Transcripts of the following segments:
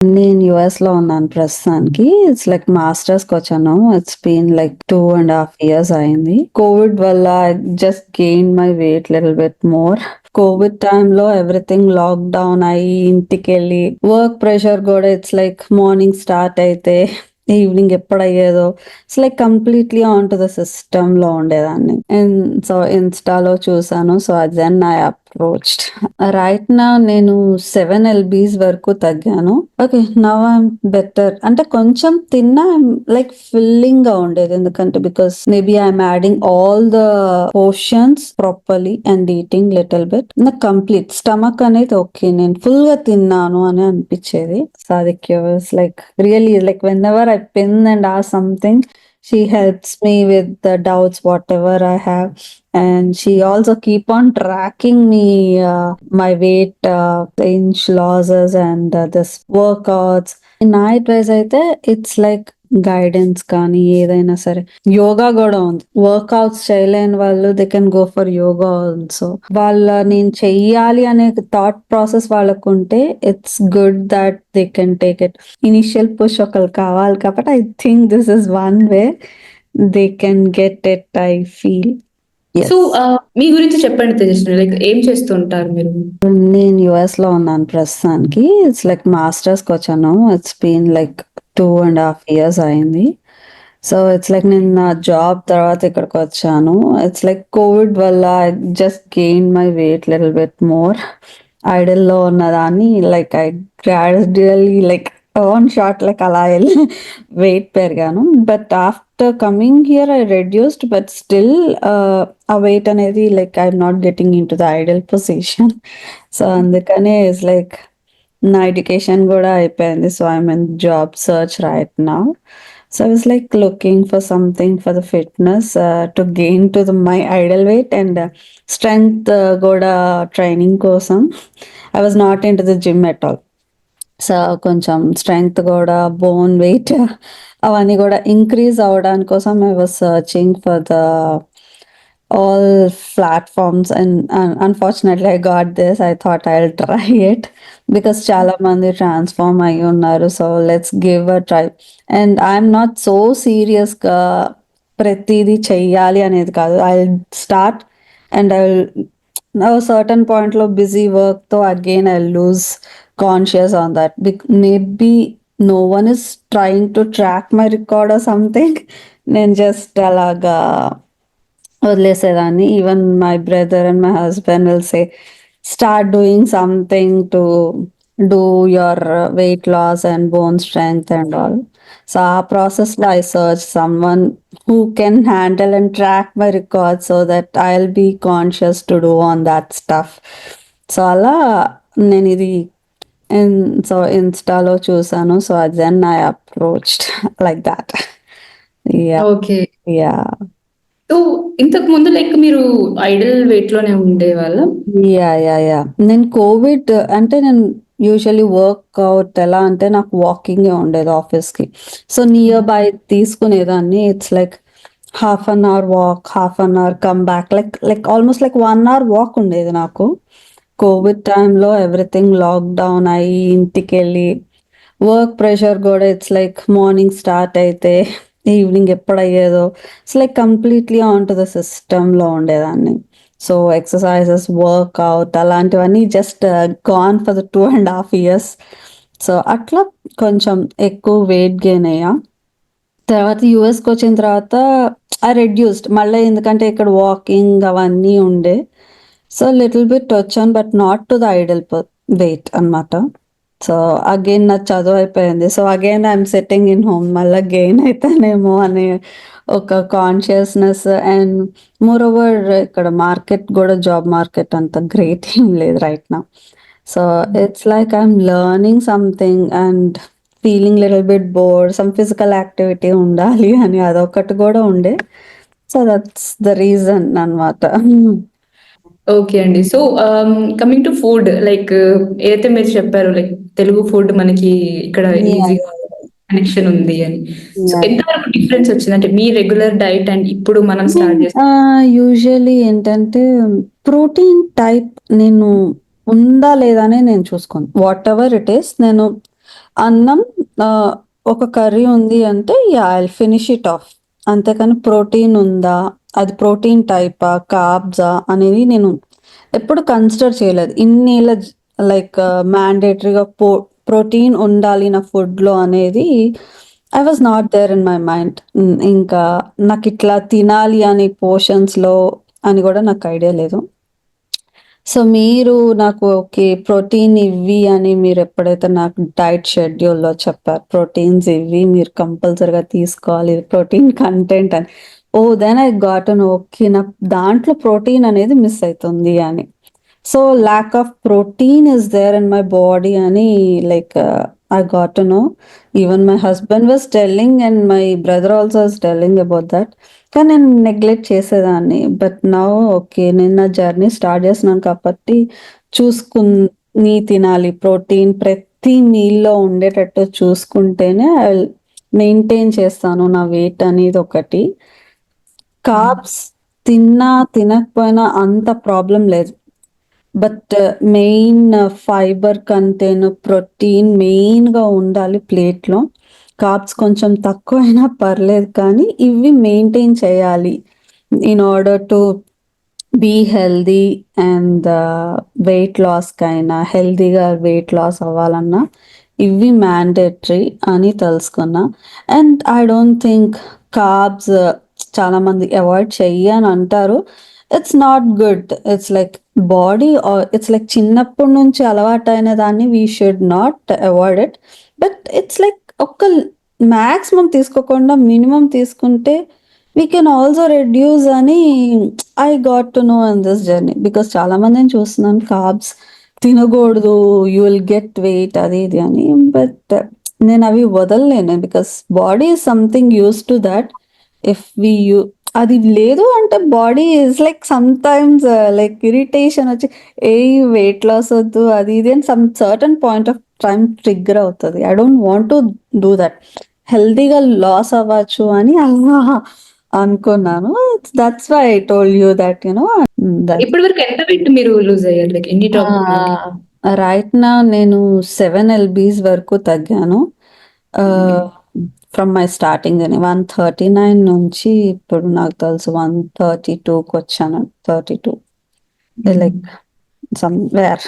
నేను యూఎస్‌లో ఉన్నాను ప్రస్తుతానికి. ఇట్స్ లైక్ మాస్టర్స్‌కొచ్చాను. ఇట్స్ బీన్ లైక్ 2½ ఇయర్స్ అయింది. కోవిడ్ వల్ల I just gained my weight little bit more. Covid టైమ్‌లో ఎవ్రీథింగ్ లాక్‌డౌన్ అయ్యి ఇంటికెళ్ళి వర్క్ ప్రెషర్ గూడా ఇట్స్ లైక్ మార్నింగ్ స్టార్ట్ అయితే ఈవినింగ్ ఎప్పుడయ్యేదో it's like completely on to the సిస్టమ్‌లో ఉండేదాన్ని. అండ్ సో ఇన్‌స్టాలో చూసాను. So then I approached. Right now నేను 7 ఎల్‌బీస్ వరకు తగ్గాను. ఓకే. Now I'm better. అంటే కొంచెం తిన్నా లైక్ ఫిల్లింగ్‌గా ఉండేది. ఎందుకంటే because maybe I'm adding all the portions properly and eating little bit. నాకు కంప్లీట్ స్టమక్ అనేది ఓకే. నేను ఫుల్‌గా తిన్నాను అని అనిపిచ్చేది. Sadiq was like really like whenever I pin and ask something, she helps me with the doubts whatever I have, and she also keep on tracking me my weight, inch losses and this workouts. నా advice అయితే it's like guidance కానీ ఏదైనా సరే యోగా కూడా ఉంది. Workouts చేయలేని వాళ్ళు they can go for yoga also. నేను చెయ్యాలి అనే థాట్ ప్రాసెస్ వాళ్ళకుంటే it's good that they can take it. Initial push ఒకళ్ళు కావాలి కాబట్టి I think this is one way they can get it, I feel. So yes. మీ గురించి చెప్పండి తేజస్విని. లైక్ ఏం చేస్తూ ఉంటారు మీరు? నేను యూఎస్‌లో ఉన్నాను ప్రస్తుతానికి. ఇట్స్ లైక్ మాస్టర్స్‌కొచ్చాను. ఇట్స్ బీన్ లైక్ 2½ ఇయర్స్ అయింది. సో ఇట్స్ లైక్ నేను నా జాబ్ తర్వాత ఇక్కడికొచ్చాను. ఇట్స్ లైక్ కోవిడ్ వల్ల I just gained my weight little bit more. ఐడిల్‌లో ఉన్నదాన్ని like I gradually like one shot like అలా ఎళ్లి వెయిట్ పెరిగాను. But after coming here I reduced, but still ఆ వెయిట్ అనేది like I'm not getting into the ideal position. So అందుకనే it's like నా education గూడా అయిపోయింది. So I'm in job search right now. So I was like looking for something for the fitness, to gain to my ideal weight and strength కూడా training కోసం. I was not into the gym at all. So కొంచెం strength కూడా bone weight అవన్నీ కూడా increase అవ్వడానికి కోసం I was searching for the all platforms, and unfortunately I got this. I thought I'll try it because చాలా మంది transform అయ్యి ఉన్నారు. So let's give a try. And I'm not so సీరియస్గా ప్రతిదీ చెయ్యాలి అనేది కాదు. I start and I certain పాయింట్లో బిజీ వర్క్తో again I lose conscious on that. Maybe no one is trying to track my record or something. నేను just అలాగా వదిలేసేదాన్ని. Even my brother and my husband will say start doing something to do your weight loss and bone strength and all. So ఆ ప్రాసెస్లో I search someone who can handle and track my record so that I will be conscious to do on that stuff. So అలా నేను ఇది so ఇన్స్టాలో చూసాను. So then I approached like that. Yeah. Okay. Yeah. So ఇంతకు ముందు like మీరు Idol wait లోనే ఉండేవాళ్ళా? Yeah! నేను కోవిడ్ అంటే నేను యూజువల్లీ వర్కౌట్ ఎలా అంటే నాకు వాకింగే ఉండేది ఆఫీస్‌కి. సో నియర్ బై తీసుకునేదాన్ని. It's like half an hour walk, half an hour come back, like almost like 1 hour walk ఉండేది నాకు. కోవిడ్ టైమ్‌లో ఎవ్రీథింగ్ లాక్‌డౌన్ అయ్యి ఇంటికెళ్ళి వర్క్ ప్రెషర్ గూడా ఇట్స్ లైక్ మార్నింగ్ స్టార్ట్ అయితే ఈవినింగ్ ఎప్పుడయ్యేదో it's like completely on to the సిస్టమ్‌లో ఉండేదాన్ని. సో ఎక్సర్‌సైజెస్, వర్కౌట్ అలాంటివన్నీ just gone for the 2½ years. So అట్లా కొంచెం ఎక్కువ వెయిట్ గెయిన్ అయ్యా. తర్వాత యూఎస్‌కొచ్చిన తర్వాత ఐ రెడ్యూస్డ్. మళ్ళా ఎందుకంటే ఇక్కడ వాకింగ్ అవన్నీ ఉండే. సో లిటిల్ బిట్ వచ్చాను, but not to the ideal weight అన్నమాట. సో అగైన్ నా చదువు అయిపోయింది. So again I'm sitting in home. మళ్ళా గెయిన్ అయితానేమో అనే ఒక కాన్షియస్‌నెస్. అండ్ మోర్ ఓవర్ ఇక్కడ మార్కెట్ గూడా జాబ్ మార్కెట్ అంత గ్రేట్ ఏం లేదు right now. So it's like I'm learning something and feeling little bit board. Some physical activity ఉండాలి అని అదొకటి గూడా ఉండే. సో దట్స్ ద రీజన్ అన్నమాట. ఓకే అండి. So coming to food like ఏదైతే మీరు చెప్పారో లైక్ తెలుగు ఫుడ్ మనకి ఇక్కడ యాహ్! ఈజీగా కనెక్షన్ ఉంది అని. So yeah! ఎంతవరకు డిఫరెన్స్ వచ్చింది? అంటే మీ రెగ్యులర్ డైట్ అండ్ ఇప్పుడు మనం స్టార్ట్ చేసిన యూజువల్లీ ఏంటంటే ప్రోటీన్ టైప్ నేను ఉందా లేదా అని నేను చూసుకోను. వాటెవర్ ఇట్ ఈస్ నేను అన్నం ఒక కర్రీ ఉంది అంటే I will finish it of. అంతేకాని ప్రోటీన్ ఉందా? అది ప్రోటీన్ టైపా? కార్బ్సా? అనేది నేను ఎప్పుడు కన్సిడర్ చేయలేదు. ఇన్నేళ్ల లైక్ మ్యాండేటరీగా ప్రోటీన్ ఉండాలి నా ఫుడ్‌లో అనేది I was not there in my mind. ఇంకా నాకిట్లా తినాలి అని పోర్షన్స్‌లో అని గూడా నాకు ఐడియా లేదు. సో, మీరు నాకు ఓకే. ప్రోటీన్ ఇవ్వి అని మీరెప్పుడైతే నాకు డైట్ షెడ్యూల్‌లో చెప్పారు. ప్రోటీన్స్ ఇవ్వి మీరు కంపల్సరీగా తీసుకోవాలి. ప్రోటీన్ కంటెంట్ అని. Oh! Then I got to know okay. నాకు దాంట్లో ప్రోటీన్ అనేది మిస్ అయితుంది అని. So, lack of protein is there in my body అని like I got to know. Even my husband was telling and my brother also was telling about that. కానీ నేను neglect చేసేదాన్ని. But now okay. నేను నా journey start చేస్తున్నాను కాబట్టి చూసుకుని తినాలి. ప్రోటీన్ ప్రతి మీల్‌లో ఉండేటట్టు చూసుకుంటేనే ఐ విల్ మెయింటైన్ చేస్తాను నా వెయిట్ అనేది ఒకటి. కార్బ్స్ తిన్నా, తినకపోయినా అంత ప్రాబ్లమ్ లేదు. But main fibre content, protein మెయిన్‌గా ఉండాలి ప్లేట్‌లో. కార్బ్స్ కొంచెం తక్కువైనా పర్లేదు కానీ ఇవి మెయింటైన్ చేయాలి. In order to be healthy and weight లాస్‌కైనా హెల్తీగా వెయిట్ లాస్ అవ్వాలన్నా ఇవి మ్యాండేటరీ అని తెలుసుకున్నా. And I don't think carbs చాలామంది అవాయిడ్ చెయ్యి అని అంటారు. It's not good. It's like body it's like చిన్నప్పటి నుంచి అలవాటైన దాన్ని we should not avoid it. But it's like ఒక మాక్సిమం తీసుకోకుండా మినిమం తీసుకుంటే వీ కెన్ ఆల్సో రెడ్యూస్ అని I got to know in this journey. Because చాలా మందిని చూస్తున్నాను కార్బ్స్ తినకూడదు, యూ విల్ గెట్ వెయిట్ అది ఇది అని. బట్ నేను అవి వదలలేను. Because body is something use to that. If we you అది లేదు అంటే body is like sometimes like irritation వచ్చి వెయిట్ లాస్ వద్దు అది ఇది అని some certain point of time trigger అవుతది. I don't want to do that. హెల్తీగా లాస్ అవ్వచ్చు అని అలా అనుకున్నాను. That's why I told you that that. ఇప్పటి వరకు ఎంత వెయిట్ మీరు లూజ్ అయ్యారు? లైక్ ఎన్ని టాప్ రైట్ నౌ నేను 7 ఎల్‌బీస్ వరకు తగ్గాను. ఫ్రమ్ మై స్టార్టింగ్ అని 139 నుంచి ఇప్పుడు నాకు తెలిసి 132కొచ్చాను. 32 లైక్ సమ్‌వేర్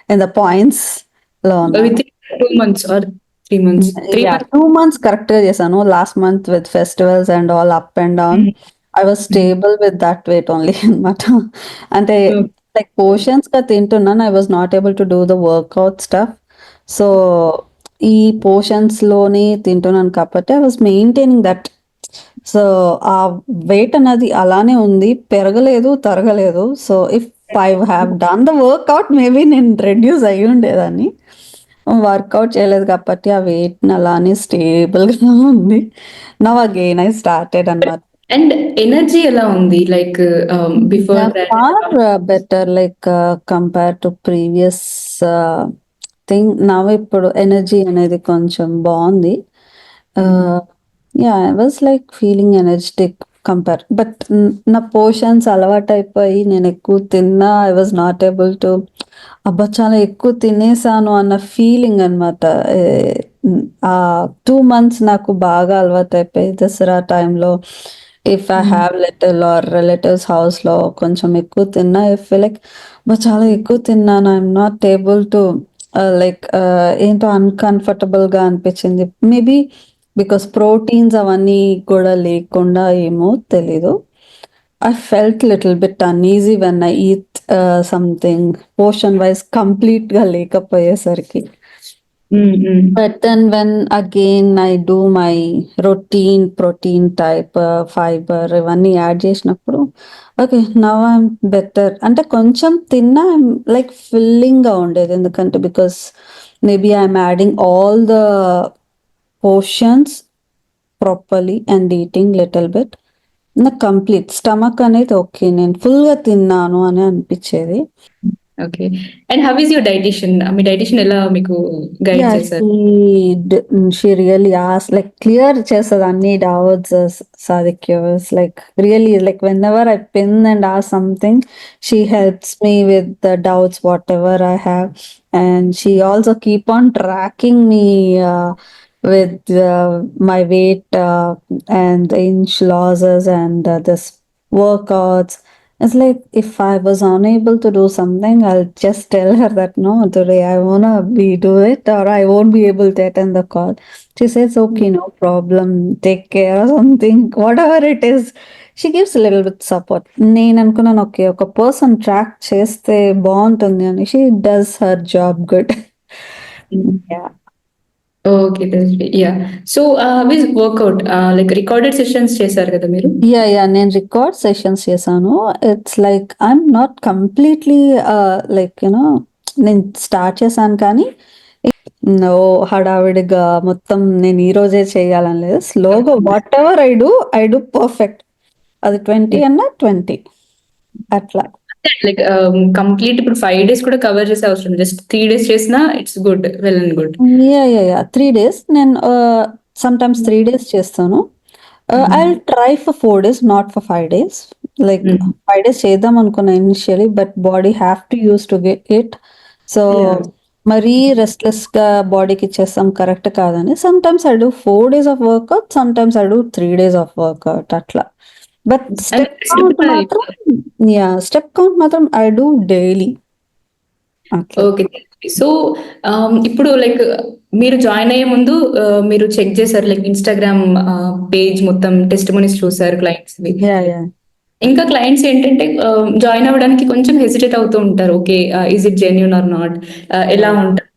ఇన్ ద పాయింట్స్‌లో ఉన్నాను. With 2 months or 3 months? 3 yeah! Months. 2 months కరెక్ట్‌గా చేశాను. Last month with festivals and all up and down. I was stable with that weight only అనమాట. అంటే లైక్ పోర్షన్స్‌గా తింటున్నాను. I was not able to do the work out stuff. So, ఈ పోర్షన్స్‌లోనే తింటున్నాను కాబట్టి I was maintaining that. So, ఆ weight అనేది అలానే ఉంది. పెరగలేదు, తరగలేదు. So, if I have done the workout maybe నేను రెడ్యూస్ అయ్యుండేదాన్ని. వర్కౌట్ చేయలేదు కాబట్టి ఆ వెయిట్ అలానే స్టేబుల్‌గా ఉంది. నౌ అగైన్ ఐ స్టార్టెడ్ అనమాట. అండ్ ఎనర్జీ ఎలా ఉంది? Like before Yeah, that far better like compare to previous thing. Now ఇప్పుడు ఎనర్జీ అనేది కొంచెం బావుంది. Yeah! I was like feeling energetic compare. But నా పోర్షన్స్ అలవాటైపోయి నేనెక్కువ తిన్నా I was not able to అబ్బా! చాలా ఎక్కువ తినేసాను అన్న ఫీలింగ్ అనమాట. ఆ 2 మంత్స్ నాకు బాగా అలవాటైపోయి దసరా టైంలో if I have little are relatives హౌస్‌లో కొంచెం ఎక్కువ తిన్నా ఐ ఫీల్ లైక్ అబ్బా! చాలా ఎక్కువ తిన్నాను. I'm not able to like ఏంటో అన్‌కంఫర్టబుల్‌గా అనిపించింది. మేబీ బికాస్ ప్రోటీన్స్ అవన్నీ కూడా లేకుండా ఏమో తెలీదు. I felt little bit uneasy when I eat something portion wise కంప్లీట్‌గా లేకపోయేసరికి. But then when again I do my routine protein type fibre ఇవన్నీ యాడ్ చేసినప్పుడు ఓకే. Now I'm better. అంటే కొంచెం తిన్నా ఐయామ్ లైక్ ఫిల్లింగ్‌గా ఉండేది. ఎందుకంటే because maybe I'm adding all the portions properly and eating little bit. నాకు కంప్లీట్ స్టమక్ అనేది ఓకే. నేను ఫుల్‌గా తిన్నాను అని అనిపిచ్చేది. Okay. And how is your dietitian? మీ డైటీషియన్ ఎలా మీకు గైడ్ యాహ్! చేశారు? She really asked like clear చేస్తది అన్ని doubts. Sadhika was like really like whenever I pin and ask something she helps me with the doubts whatever I have. and she also keep on tracking me with my weight and inch losses and this workouts. It's like if I was unable to do something, I'll just tell her that no, today I wanna be do it or I won't be able to attend the call. She says, okay, no problem, take care or something, whatever it is. She gives a little bit support. నేను అనుకున్నాను, okay, ఒక person track చేస్తే బాగుంటుంది అని. She does her job good. Yeah. Okay. Yeah! So, with workout like recorded sessions చేశారు కదా మీరు? Yeah! నేను రికార్డ్ సెషన్స్ చేశాను. It's like I'm not completely like నేను స్టార్ట్ చేశాను కానీ, హడావిడిగా మొత్తం నేను ఈరోజే చేయాలని లేదు. స్లోగా వాటెవర్ ఐ డూ పర్ఫెక్ట్. అది 20 అన్నా 20 అట్లా. లైక్ కంప్లీట్ ఇప్పుడు 5 డేస్ కూడా కవర్ చేసే అవసరం లేదు. జస్ట్ 3 డేస్ చేసినా it's good. Well and good. Yeah! 3 days నేను సమ్‌టైమ్స్ 3 డేస్ చేస్తాను. I'll try for 4 days, not for 5 days. Like 5 days చేద్దాం అనుకున్నా initially, but body have to use to get it. So మరీ రెస్ట్‌లెస్‌గా బాడీకి ఇచ్చేస్తాం కరెక్ట్ కాదని. Sometimes I do 4 days of work out, sometimes I do 3 days of work out అట్లా. But step count మాత్రం I do daily. Okay. So, ఇప్పుడు like మీరు join అయ్యే ముందు మీరు చెక్ చేసారు లైక్ ఇన్‌స్టాగ్రామ్ పేజ్ మొత్తం టెస్టిమోనీస్ చూసారు క్లయింట్స్‌వి. యాహ్! ఇంకా క్లయింట్స్ ఏంటంటే జాయిన్ అవ్వడానికి కొంచెం హెసిటేట్ అవుతూ ఉంటారు. Okay. Is it genuine or not? ఎలా ఉంటది?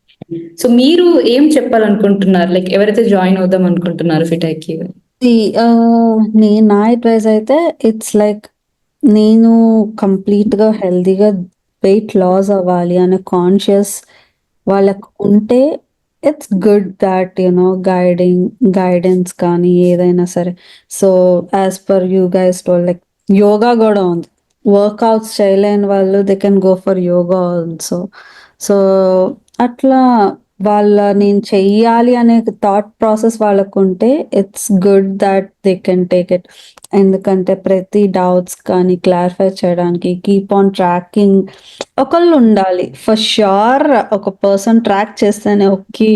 సో, మీరు ఏం చెప్పాలనుకుంటున్నారు? లైక్ ఎవరైతే జాయిన్ అవుదాం అనుకుంటున్నారో ఫిటాయికి? సీ నా అడ్వైస్ అయితే ఇట్స్ లైక్ నేను కంప్లీట్‌గా హెల్తీగా వెయిట్ లాస్ అవ్వాలి అనే కాన్షియస్ వాళ్ళకు ఉంటే ఇట్స్ గుడ్ థట్ గైడెన్స్ కానీ ఏదైనా సరే. So, as per you guys told like yoga గూడా ఉంది. వర్కౌట్స్ చేయలేని వాళ్ళు they can go for yoga also. So, అట్లా నేను చెయ్యాలి అనే థాట్ ప్రాసెస్ వాళ్ళకుంటే it's good that they can take it. ఎందుకంటే ప్రతి డౌట్స్ కానీ క్లారిఫై చేయడానికి కీప్ ఆన్ ట్రాకింగ్ ఒకళ్ళు ఉండాలి. ఫర్ ష్యూర్ ఒక పర్సన్ ట్రాక్ చేస్తేనే ఓకే,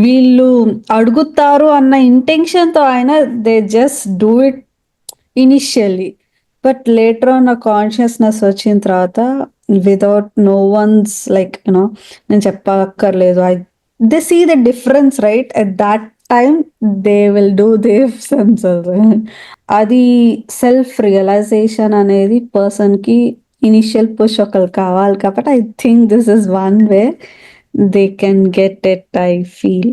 వీళ్ళు అడుగుతారు అన్న ఇంటెన్షన్‌తో అయినా they just do it initially. But later on ఆ కాన్షియస్‌నెస్ వచ్చిన తర్వాత వితౌట్ నో వన్స్ లైక్ నేను చెప్పక్కర్లేదు. They see the difference right at that time they will do their selves. అది సెల్ఫ్ రియలైజేషన్ అనేది పర్సన్‌కి ఇనిషియల్ పుష్ ఒకళ్ళు కావాలి కాబట్టి I think this is one way they can get it, I feel.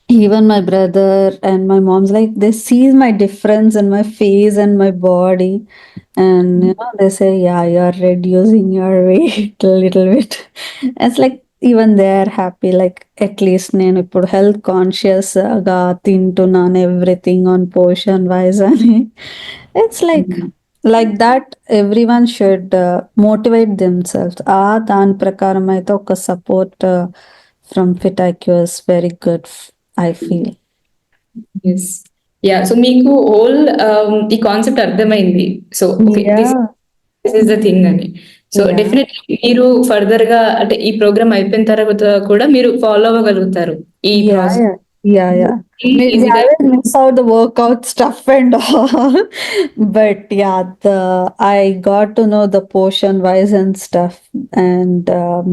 Even my brother and my mom's like they see my difference in my face and my body, and they say, yeah, you're reducing your weight a little bit. It's like even they're happy, like at least నేను ఇప్పుడు health conscious గా తింటున్నాను everything on portion wise అని. It's like that everyone should motivate themselves. దాని ప్రకారం అయితే ఒక support from fit IQ is very good, I feel. Yes. Yeah! So, మీకు హోల్ ఈ కాన్సెప్ట్ అర్థమైంది. So, okay. This is the thing అని. So, definitely మీరు ఫర్దర్‌గా అంటే ఈ ప్రోగ్రామ్ అయిపోయిన తర్వాత కూడా మీరు ఫాలో అవ్వగలుగుతారు. ఈ ప్రాసెస్ Yeah. Maybe ఈజీగా. I will miss out the workout stuff and all. But yeah, I got to know the portion wise and stuff, and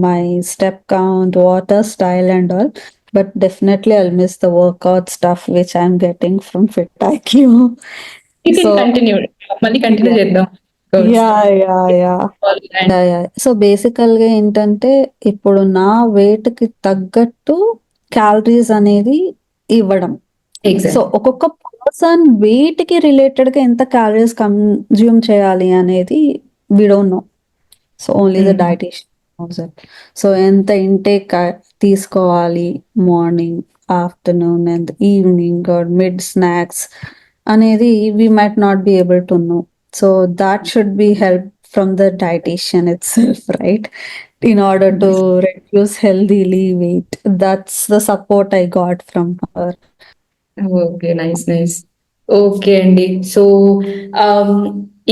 my step count, water style and all. But definitely I'll miss the workout stuff which I'm getting from Fit IQ. You can So continue. మళ్ళీ continue yeah. చేద్దాం. Yeah. So బేసికల్‌గా ఏంటంటే, ఇప్పుడు నా వెయిట్‌కి తగ్గట్టు calories అనేది ఇవ్వడం. So, exactly. ఒక్కొక్క పర్సన్ వెయిట్‌కి రిలేటెడ్‌గా ఎంత క్యాలరీస్ కన్జ్యూమ్ చేయాలి అనేది we don't know. So, only the dietitian knows it. So, ఎంత ఇంటేక్ తీసుకోవాలి morning, afternoon and evening or mid snacks అనేది we might not be able to know. So that should be help from the dietitian itself, right? In order to reduce healthily weight. That's the support I got from her. Okay. Nice. Okay అండి. So,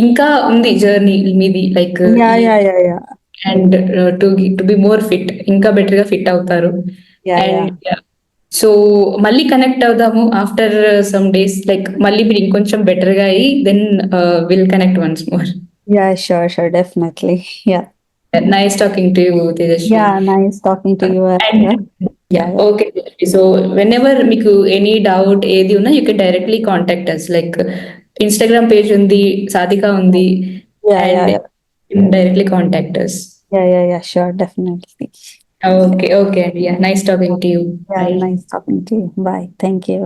ఇంకా ఉంది journey మీది like Yeah. And to be more fit, ఇంకా better గా fit అవుతారు. Yeah, yeah. And so మళ్ళీ connect అవుదాము after some days, like మళ్ళీ మీరు ఇంకొంచెం బెటర్ గా అయ్యి then will connect once more. Yeah, sure, definitely. Yeah. Nice talking to you, Tejaswi. Yeah, nice talking to you as and well. Yeah, Yeah, yeah. Okay. So when ever మీకు any doubt ఏది ఉన్నా you can directly contact us. Like Instagram page ఉంది, సాధిక ఉంది, Yeah, yeah, and yeah. Directly contact us. Yeah, sure, definitely. Okay, okay అండి. Yeah, nice talking to you. Yeah, nice talking to you. Bye. Thank you.